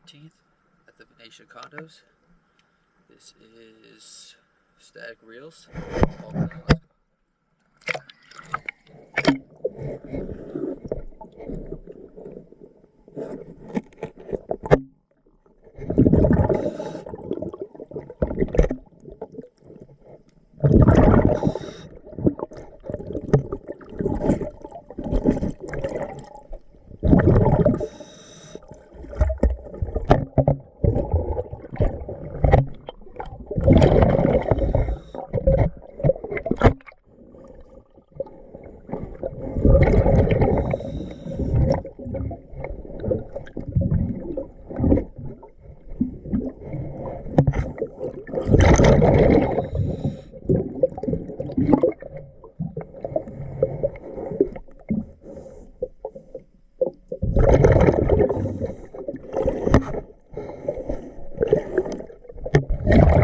13th at the Venetian condos. This is static reels. All done. Let's go.